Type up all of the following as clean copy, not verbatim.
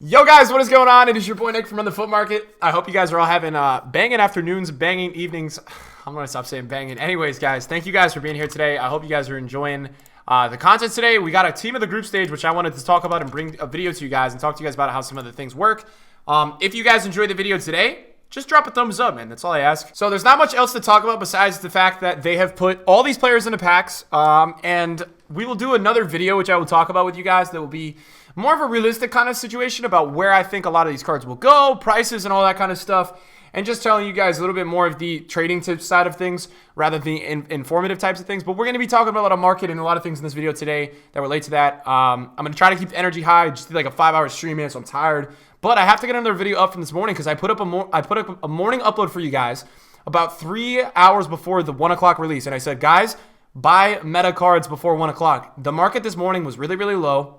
Yo guys, what is going on? It is your boy Nick from On the Foot Market. I hope you guys are all having banging afternoons, banging evenings. I'm going to stop saying banging. Anyways, guys, thank you guys for being here today. I hope you guys are enjoying the content today. We got a team of the group stage, which I wanted to talk about and bring a video to you guys and talk to you guys about how some of the things work. If you guys enjoyed the video today, just drop a thumbs up, man. That's all I ask. So there's not much else to talk about besides the fact that they have put all these players into packs. And we will do another video, which I will talk about with you guys, that will be more of a realistic kind of situation about where I think a lot of these cards will go, prices and all that kind of stuff, and just telling you guys a little bit more of the trading tips side of things rather than the informative types of things. But we're going to be talking about a lot of market and a lot of things in this video today that relate to that. I'm going to try to keep the energy high. Just did like a 5-hour stream, man, so I'm tired. But I have to get another video up from this morning because I put up a morning upload for you guys about 3 hours before the 1 o'clock release. And I said, guys, buy meta cards before 1 o'clock. The market this morning was really, really low.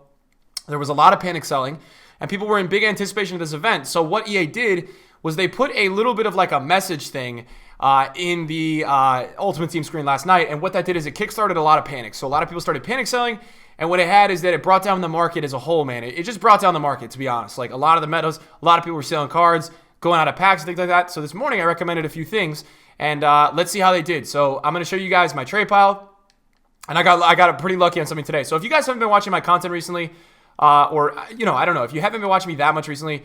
There was a lot of panic selling, and people were in big anticipation of this event. So what EA did was they put a little bit of like a message thing in the Ultimate Team screen last night, and what that did is it kickstarted a lot of panic. So a lot of people started panic selling, and what it had is that it brought down the market as a whole, man. It just brought down the market, to be honest. Like a lot of the metas, a lot of people were selling cards, going out of packs and things like that. So this morning I recommended a few things, and let's see how they did. So I'm going to show you guys my trade pile, and I got pretty lucky on something today. So if you guys haven't been watching my content recently, or, you know, I don't know, if you haven't been watching me that much recently,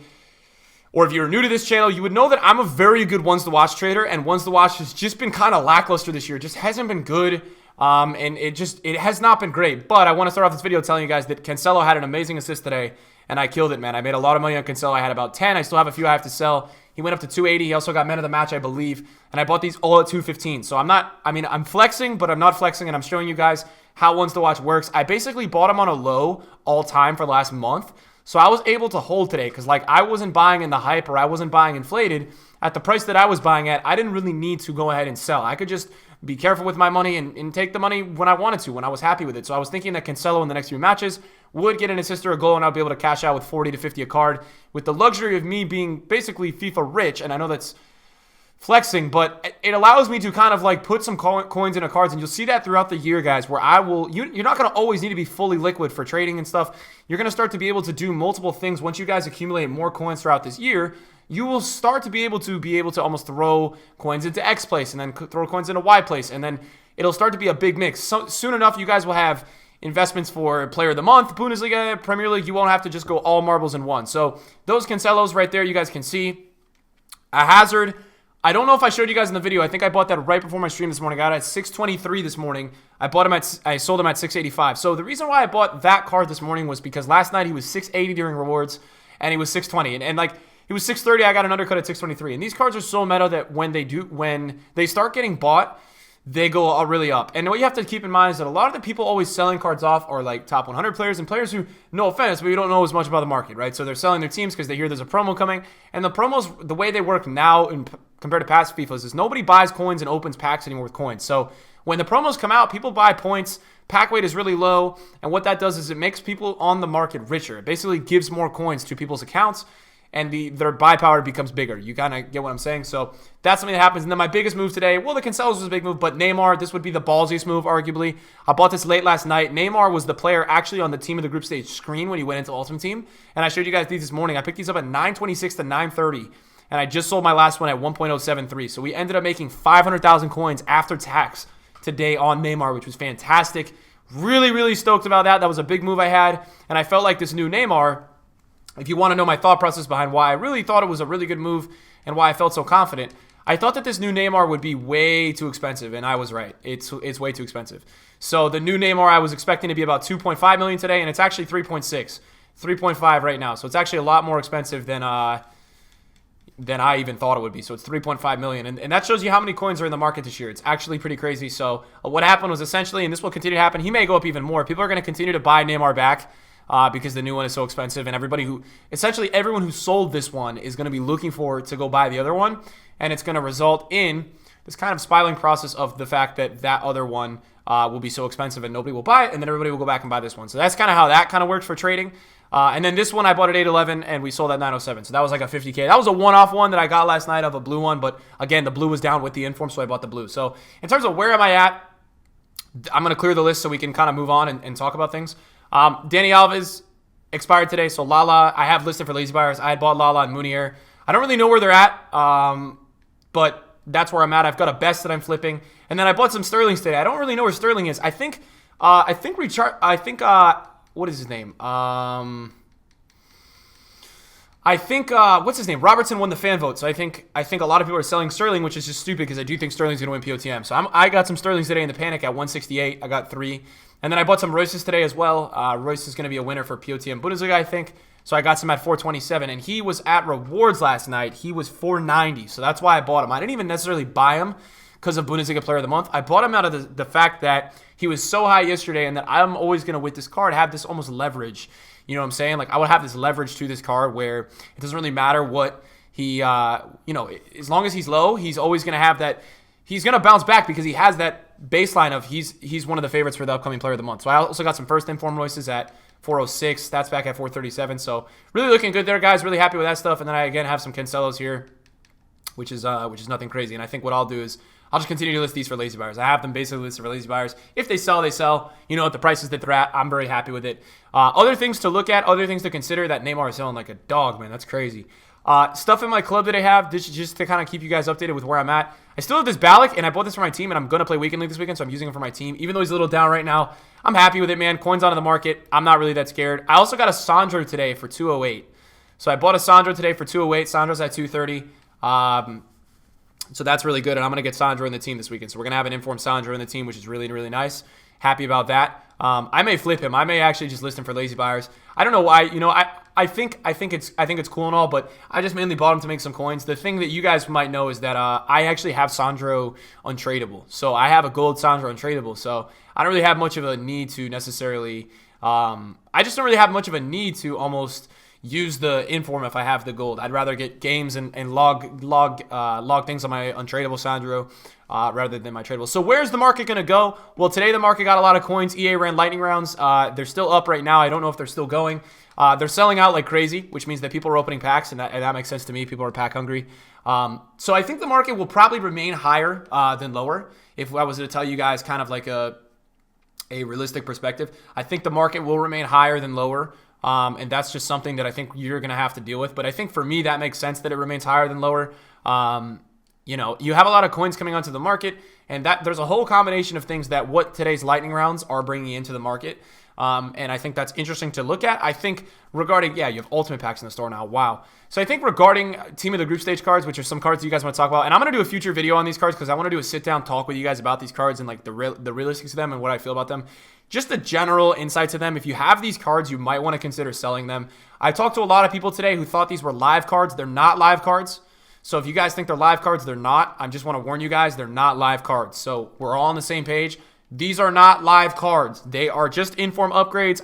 or if you're new to this channel, you would know that I'm a very good ones to watch trader, and ones to watch has just been kind of lackluster this year. It just hasn't been good, and it has not been great. But I want to start off this video telling you guys that Cancelo had an amazing assist today, and I killed it, man. I made a lot of money on Cancelo. I had about 10. I still have a few I have to sell. He went up to 280. He also got man of the match, I believe, and I bought these all at 215. So I'm flexing, but I'm not flexing, and I'm showing you guys how ones to watch works. I basically bought them on a low all time for the last month. So I was able to hold today because like I wasn't buying in the hype or I wasn't buying inflated at the price that I was buying at. I didn't really need to go ahead and sell. I could just be careful with my money and take the money when I wanted to, when I was happy with it. So I was thinking that Cancelo in the next few matches would get an assist or a goal and I'd be able to cash out with 40 to 50 a card with the luxury of me being basically FIFA rich. And I know that's flexing, but it allows me to kind of like put some coins into cards, and you'll see that throughout the year, guys, where you're not going to always need to be fully liquid for trading and stuff. You're going to start to be able to do multiple things. Once you guys accumulate more coins throughout this year, you will start to be able to almost throw coins into X place and then throw coins into Y place, and then it'll start to be a big mix. So soon enough, you guys will have investments for Player of the Month, Bundesliga, Premier League. You won't have to just go all marbles in one. So those Cancelos right there, you guys can see. A Hazard, I don't know if I showed you guys in the video. I think I bought that right before my stream this morning. I got it at 623 this morning. I sold him at 685. So the reason why I bought that card this morning was because last night he was 680 during rewards and he was 620. And like he was 630, I got an undercut at 623. And these cards are so meta that when they start getting bought, they go really up. And what you have to keep in mind is that a lot of the people always selling cards off are like top 100 players and players who, no offense, but you don't know as much about the market, right? So they're selling their teams because they hear there's a promo coming. And the promos, the way they work now compared to past FIFAs is nobody buys coins and opens packs anymore with coins. So when the promos come out, people buy points. Pack weight is really low. And what that does is it makes people on the market richer. It basically gives more coins to people's accounts, and their buy power becomes bigger. You kind of get what I'm saying? So that's something that happens. And then my biggest move today, well, the Cancelos was a big move, but Neymar, this would be the ballsiest move, arguably. I bought this late last night. Neymar was the player actually on the team of the group stage screen when he went into Ultimate Team. And I showed you guys these this morning. I picked these up at 926 to 930. And I just sold my last one at 1.073. So we ended up making 500,000 coins after tax today on Neymar, which was fantastic. Really, really stoked about that. That was a big move I had. And I felt like this new Neymar, if you want to know my thought process behind why I really thought it was a really good move and why I felt so confident, I thought that this new Neymar would be way too expensive, and I was right. It's way too expensive. So the new Neymar I was expecting to be about 2.5 million today, and it's actually 3.6, 3.5 right now. So it's actually a lot more expensive than I even thought it would be. So it's 3.5 million, and that shows you how many coins are in the market this year. It's actually pretty crazy. So what happened was essentially, and this will continue to happen, he may go up even more. People are going to continue to buy Neymar back. Because the new one is so expensive, and essentially everyone who sold this one is going to be looking to go buy the other one, and it's going to result in this kind of spiraling process of the fact that other one will be so expensive and nobody will buy it, and then everybody will go back and buy this one. So that's kind of how that kind of works for trading. And then this one I bought at 811 and we sold at 907. So that was like a 50K. That was a one-off one that I got last night of a blue one, but again, the blue was down with the inform, so I bought the blue. So in terms of where am I at, I'm going to clear the list so we can kind of move on and talk about things. Danny Alves, expired today. So Lala, I have listed for lazy buyers. I had bought Lala and Munier. I don't really know where they're at, but that's where I'm at. I've got a Best that I'm flipping, and then I bought some Sterlings today. I don't really know where Sterling is. I think what is his name? What's his name? Robertson won the fan vote, so I think a lot of people are selling Sterling, which is just stupid because I do think Sterling's going to win POTM. So I got some Sterlings today in the panic at 168. I got 3. And then I bought some Royces today as well. Royce is going to be a winner for POTM Bundesliga, I think. So I got some at 427. And he was at rewards last night. He was 490. So that's why I bought him. I didn't even necessarily buy him because of Bundesliga Player of the Month. I bought him out of the fact that he was so high yesterday and that I'm always going to, with this card, have this almost leverage. You know what I'm saying? Like, I would have this leverage to this card where it doesn't really matter what he, as long as he's low, he's always going to have that. He's going to bounce back because he has that baseline of he's one of the favorites for the upcoming Player of the Month. So I also got some first informed Royces at 406. That's back at 437. So really looking good there, guys. Really happy with that stuff. And then I, again, have some Cancelos here, which is nothing crazy. And I think what I'll do is I'll just continue to list these for lazy buyers. I have them basically listed for lazy buyers. If they sell, they sell. You know, at the prices that they're at, I'm very happy with it. Other things to look at, other things to consider, that Neymar is selling like a dog, man. That's crazy. Stuff in my club that I have, just to kind of keep you guys updated with where I'm at. I still have this Ballack, and I bought this for my team, and I'm going to play Weekend League this weekend, so I'm using it for my team. Even though he's a little down right now, I'm happy with it, man. Coins onto the market. I'm not really that scared. I also got a Sandro today for 208. So I bought a Sandro today for 208. Sandro's at 230. So that's really good, and I'm going to get Sandro in the team this weekend. So we're going to have an informed Sandro in the team, which is really, really nice. Happy about that. I may flip him. I may actually just list him for lazy buyers. I don't know why. You know, I think it's cool and all, but I just mainly bought him to make some coins. The thing that you guys might know is that I actually have Sandro untradeable. So I have a gold Sandro untradeable. So I don't really have much of a need to necessarily. I just don't really have much of a need to almost use the inform if I have the gold. I'd rather get games and log things on my untradeable Sandro rather than my tradable. So where's the market going to go? Well, today the market got a lot of coins. EA ran lightning rounds. They're still up right now. I don't know if they're still going. They're selling out like crazy, which means that people are opening packs, and that makes sense to me. People are pack hungry. So I think the market will probably remain higher than lower. If I was to tell you guys kind of like a realistic perspective, I think the market will remain higher than lower. And that's just something that I think you're going to have to deal with. But I think for me, that makes sense that it remains higher than lower. You know, you have a lot of coins coming onto the market, and that there's a whole combination of things that what today's lightning rounds are bringing into the market. And I think that's interesting to look at. I think regarding, you have ultimate packs in the store now. Wow. So I think regarding team of the group stage cards, which are some cards that you guys want to talk about, and I'm going to do a future video on these cards because I want to do a sit down talk with you guys about these cards and like the realistics of them and what I feel about them. Just the general insights of them. If you have these cards, you might want to consider selling them. I talked to a lot of people today who thought these were live cards. They're not live cards. So if you guys think they're live cards, they're not. I just want to warn you guys, they're not live cards. So we're all on the same page. These are not live cards. They are just inform upgrades.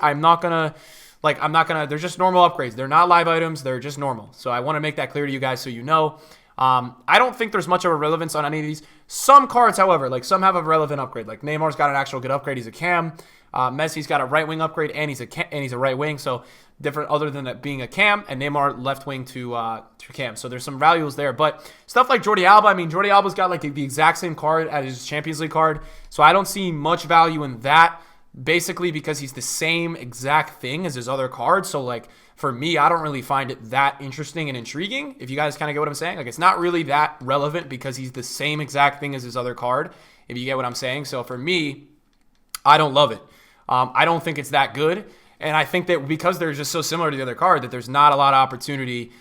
They're just normal upgrades. They're not live items. They're just normal. So I want to make that clear to you guys so you know. I don't think there's much of a relevance on any of these. Some cards, however, like some have a relevant upgrade. Like Neymar's got an actual good upgrade. He's a cam. Messi's got a right wing upgrade, and he's a right wing. So different, other than that being a cam, and Neymar left wing to cam. So there's some values there. But stuff like Jordi Alba, I mean, Jordi Alba's got like the exact same card as his Champions League card. So I don't see much value in that. Basically because he's the same exact thing as his other cards. So like for me, I don't really find it that interesting and intriguing. If you guys kind of get what I'm saying, like it's not really that relevant because he's the same exact thing as his other card. If you get what I'm saying. So for me, I don't love it. I don't think it's that good. And I think that because they're just so similar to the other card that there's not a lot of opportunity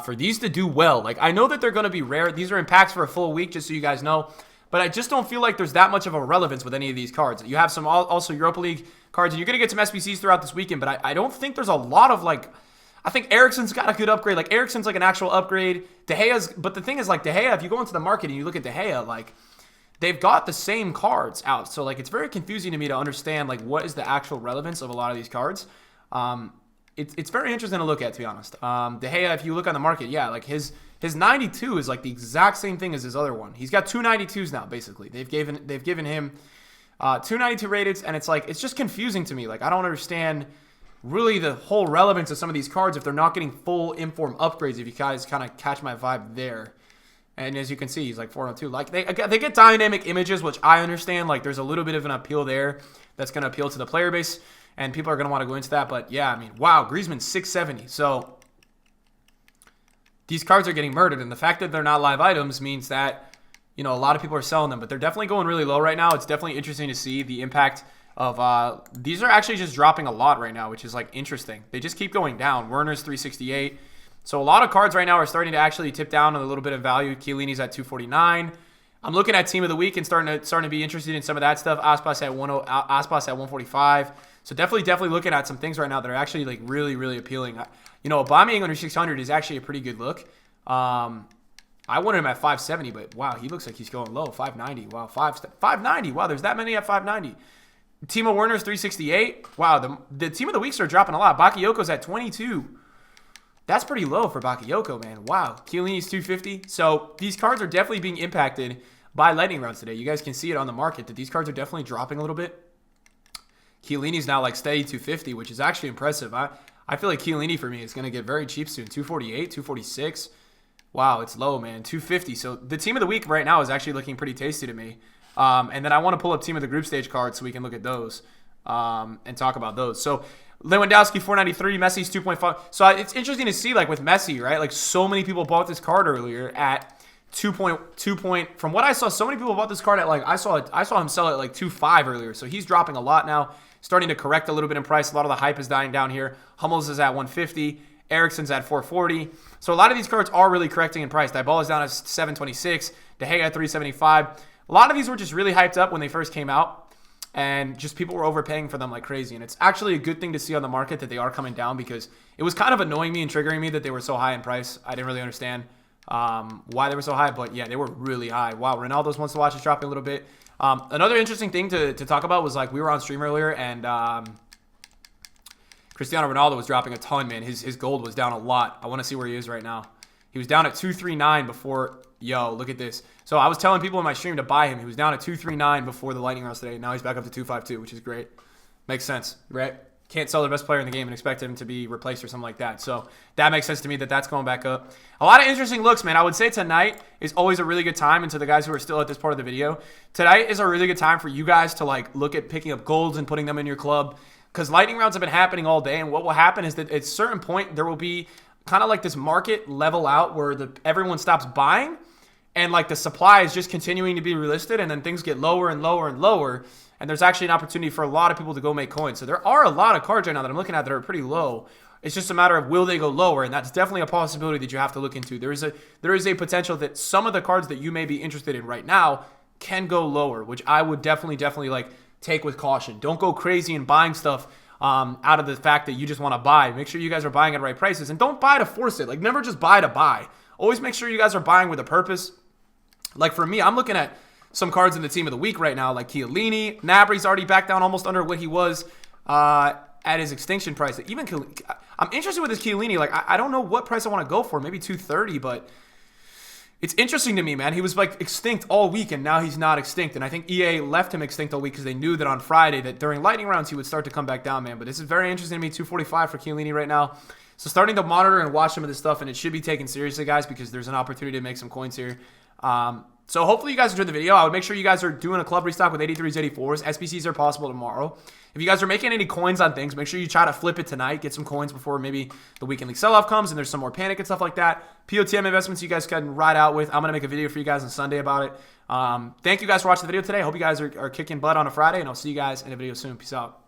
for these to do well. Like I know that they're going to be rare. These are in packs for a full week, just so you guys know. But I just don't feel like there's that much of a relevance with any of these cards. You have some also Europa League cards, and you're going to get some SBCs throughout this weekend, but I don't think there's a lot of, like, I think Eriksen's got a good upgrade. Like, Eriksen's like an actual upgrade. De Gea's, but the thing is, like, De Gea, if you go into the market and you look at De Gea, like, they've got the same cards out. So, like, it's very confusing to me to understand, like, what is the actual relevance of a lot of these cards. It's very interesting to look at, to be honest. De Gea, if you look on the market, like, his 92 is like the exact same thing as his other one. He's got two 92s now, basically. They've given him 292 rated, and it's like, it's just confusing to me. Like, I don't understand really the whole relevance of some of these cards if they're not getting full inform upgrades, if you guys kind of catch my vibe there. And as you can see, he's like 402. Like, they get dynamic images, which I understand. Like, there's a little bit of an appeal there that's going to appeal to the player base. and people are going to want to go into that. But yeah, I mean, wow, Griezmann 670. So these cards are getting murdered, and the fact that they're not live items means that, you know, a lot of people are selling them, but they're definitely going really low right now. It's definitely interesting to see the impact of these are actually just dropping a lot right now, which is like interesting. They just keep going down. Werner's 368. So a lot of cards right now are starting to actually tip down a little bit of value. Chiellini's at 249. I'm looking at Team of the Week and starting to be interested in some of that stuff. Aspas at 145. So definitely looking at some things right now that are actually like really appealing. You know, Aubameyang under 600 is actually a pretty good look. I wanted him at 570, but wow, he looks like he's going low. 590. Wow, 590. Wow, there's that many at 590. Timo Werner's 368. Wow, the Team of the Weeks are dropping a lot. Bakayoko's at 22. That's pretty low for Bakayoko, man. Wow. Chiellini's 250. So these cards are definitely being impacted by lightning rounds today. You guys can see it on the market that these cards are definitely dropping a little bit. Chiellini's now like steady 250, which is actually impressive. I feel like Chiellini for me is going to get very cheap soon. 248, 246. Wow, it's low, man. 250. So the Team of the Week right now is actually looking pretty tasty to me. And then I want to pull up Team of the Group Stage cards so we can look at those and talk about those. So Lewandowski 493, Messi's 2.5. So it's interesting to see, like with Messi, right? Like so many people bought this card earlier at 2.2. From what I saw, so many people bought this card at like I saw him sell at like 2.5 earlier. So he's dropping a lot now, starting to correct a little bit in price. A lot of the hype is dying down here. Hummels is at 150. Eriksen's at 440. So a lot of these cards are really correcting in price. Dybala is down at 726. De Gea at 375. A lot of these were just really hyped up when they first came out. And just people were overpaying for them like crazy. And it's actually a good thing to see on the market that they are coming down, because it was kind of annoying me and triggering me that they were so high in price. I didn't really understand why they were so high. But yeah, they were really high. Wow, Ronaldo's Wants to Watch is dropping a little bit. Another interesting thing to talk about was like we were on stream earlier and Cristiano Ronaldo was dropping a ton, man. His gold was down a lot. I want to see where he is right now. He was down at 239 before. Yo, look at this. So I was telling people in my stream to buy him. He was down at 239 before the lightning rounds today. Now he's back up to 252, which is great. Makes sense, right? Can't sell the best player in the game and expect him to be replaced or something like that. So that makes sense to me that that's going back up. A lot of interesting looks, man. I would say tonight is always a really good time. And to the guys who are still at this part of the video, tonight is a really good time for you guys to like look at picking up golds and putting them in your club, because lightning rounds have been happening all day. And what will happen is that at a certain point there will be kind of like this market level out where everyone stops buying. And like the supply is just continuing to be relisted, and then things get lower and lower and lower. And there's actually an opportunity for a lot of people to go make coins. So there are a lot of cards right now that I'm looking at that are pretty low. It's just a matter of will they go lower, and that's definitely a possibility that you have to look into. There is a potential that some of the cards that you may be interested in right now can go lower, which I would definitely like take with caution. Don't go crazy and buying stuff out of the fact that you just want to buy. Make sure you guys are buying at the right prices, and don't buy to force it. Like never just buy to buy. Always make sure you guys are buying with a purpose. Like for me, I'm looking at some cards in the Team of the Week right now, like Chiellini. Gnabry's already back down almost under what he was at his extinction price. Even I'm interested with this Chiellini. Like I don't know what price I want to go for. Maybe 230, but it's interesting to me, man. He was like extinct all week, and now he's not extinct. And I think EA left him extinct all week because they knew that on Friday that during lightning rounds he would start to come back down, man. But this is very interesting to me. 245 for Chiellini right now. So starting to monitor and watch some of this stuff, and it should be taken seriously, guys, because there's an opportunity to make some coins here. So hopefully you guys enjoyed the video. I would make sure you guys are doing a club restock with 83s, 84s. SBCs are possible tomorrow. If you guys are making any coins on things, make sure you try to flip it tonight. Get some coins before maybe the weekend league sell-off comes and there's some more panic and stuff like that. POTM investments you guys can ride out with. I'm going to make a video for you guys on Sunday about it. Thank you guys for watching the video today. I hope you guys are kicking butt on a Friday, and I'll see you guys in a video soon. Peace out.